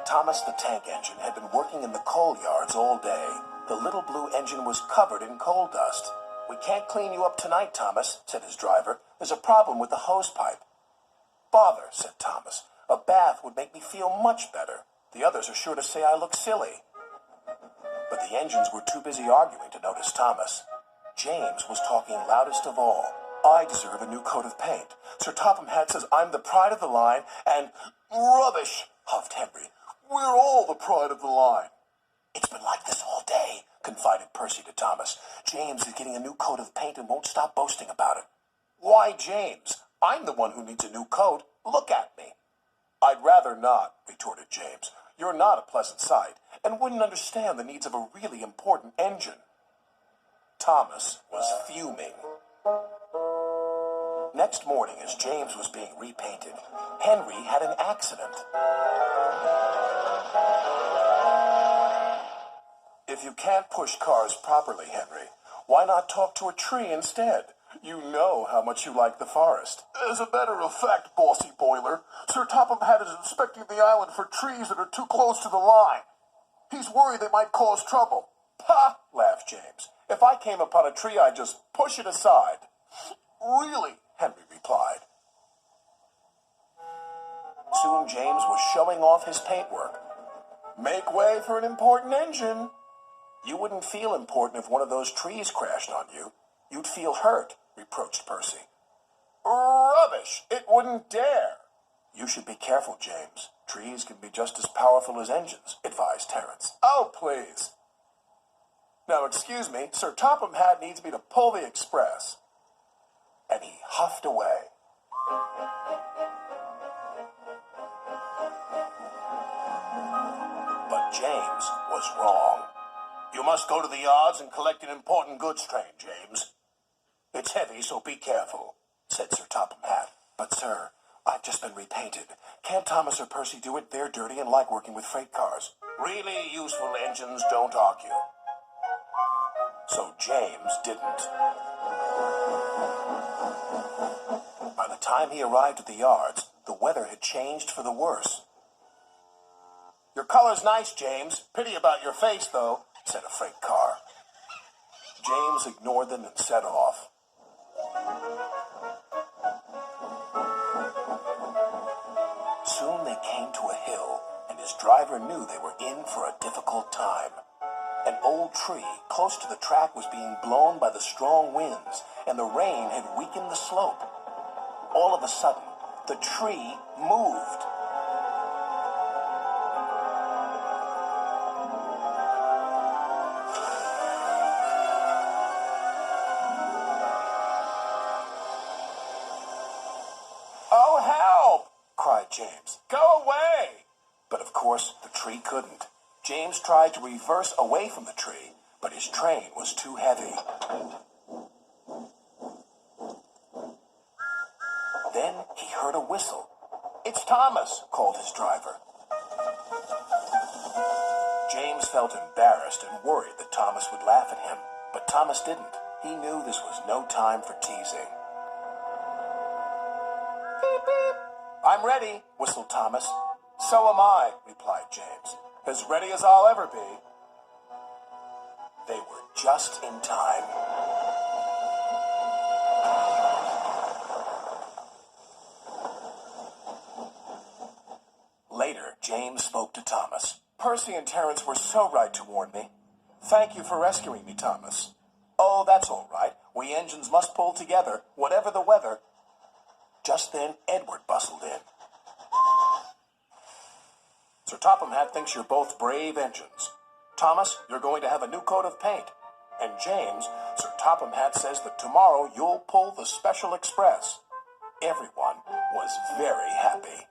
Thomas the tank engine had been working in the coal yards all day. The little blue engine was covered in coal dust. "We can't clean you up tonight, Thomas," said his driver. "There's a problem with the hose pipe." "Bother," said Thomas. "A bath would make me feel much better. The others are sure to say I look silly." But the engines were too busy arguing to notice Thomas. James was talking loudest of all. "I deserve a new coat of paint. Sir Topham Hatt says I'm the pride of the line, and—" "Rubbish," huffed Henry. "We're all the pride of the line." "It's been like this all day," confided Percy to Thomas. "James is getting a new coat of paint and won't stop boasting about it." "Why, James? I'm the one who needs a new coat. Look at me." "I'd rather not," retorted James. "You're not a pleasant sight, and wouldn't understand the needs of a really important engine." Thomas was fuming. Next morning, as James was being repainted, Henry had an accident. "If you can't push cars properly, Henry, why not talk to a tree instead? You know how much you like the forest." "As a matter of fact, Bossy Boiler, Sir Topham Hatt is inspecting the island for trees that are too close to the line. He's worried they might cause trouble." "Ha!" laughed James. "If I came upon a tree, I'd just push it aside." "Really?" Henry replied. Soon James was showing off his paintwork. "Make way for an important engine." "You wouldn't feel important if one of those trees crashed on you. You'd feel hurt," reproached Percy. "Rubbish! It wouldn't dare." "You should be careful, James. Trees can be just as powerful as engines," advised Terence. "Oh, please. Now, excuse me, Sir Topham Hatt needs me to pull the express." And he huffed away. But James was wrong. "You must go to the yards and collect an important goods train, James." "It's heavy, so be careful," said Sir Topham Hatt. "But, sir, I've just been repainted. Can't Thomas or Percy do it? They're dirty and like working with freight cars." "Really useful engines don't argue." So James didn't. By the time he arrived at the yards, the weather had changed for the worse. "Your color's nice, James. Pity about your face, though," said a freight car. James ignored them and set off. Soon they came to a hill, and his driver knew they were in for a difficult time. An old tree close to the track was being blown by the strong winds, and the rain had weakened the slope. All of a sudden, the tree moved. "Oh, help!" cried James. "Go away!" But of course, the tree couldn't. James tried to reverse away from the tree, but his train was too heavy. Then he heard a whistle. "It's Thomas," called his driver. James felt embarrassed and worried that Thomas would laugh at him, but Thomas didn't. He knew this was no time for teasing. "Beep, beep." "I'm ready," whistled Thomas. "So am I," replied James. "As ready as I'll ever be." They were just in time. Later, James spoke to Thomas. "Percy and Terence were so right to warn me. Thank you for rescuing me, Thomas." "Oh, that's all right. We engines must pull together, whatever the weather." Just then, Edward bustled in. "Sir Topham Hatt thinks you're both brave engines. Thomas, you're going to have a new coat of paint. And James, Sir Topham Hatt says that tomorrow you'll pull the special express." Everyone was very happy.